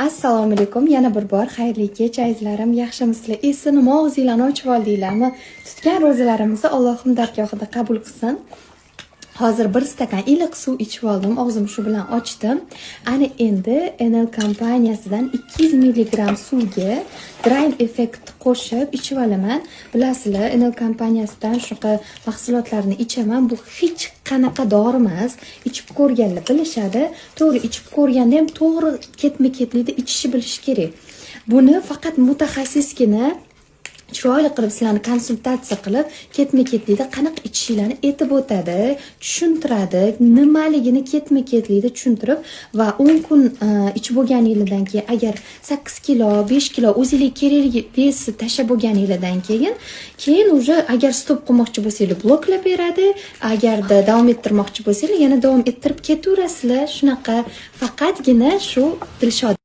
Assalomu alaykum. Yana bir bor xayrli kech azizlarim. Yaxshimisizlar? Esin nima og'zinglarni ochib oldinglarmi? Tutgan ro'zalarimizni Allohim dargohida qabul qilsin. Hozir bir stakan iliq suv ichib oldim. Og'zim shu bilan ochdim. Ana endi Enel kompaniyasidan 200 mg suvga Drain Effect qo'shib ichib olaman. Bilasizlar, Enel kompaniyasidan shunaqa mahsulotlarni ichaman. Bu hech qanaqa dori emas. Ichib ko'rganlar bilishadi. To'g'ri ichib ko'rganda ham to'g'ri ketma-ketlikda ichishni bilish kerak. Buni faqat mutaxassisgina chiroyli qilib sizlarni konsultatsiya qilib, ketma-ketlikda qanaqa ichishingizni aytib o'tadi, tushuntiradi, nimaligini ketma-ketlikda tushuntirib va 10 kun ichib bo'lganingizdan keyin agar 8 kilo, 5 kilo o'zingiz kerakli vesni tashlab bo'lganingizdan keyin уже agar stop qilmoqchi bo'lsangiz bloklab beradi, agarda davom ettirmoqchi bo'lsangiz yana davom ettirib ketaverasizlar. Shunaqa faqatgina shu Dilshod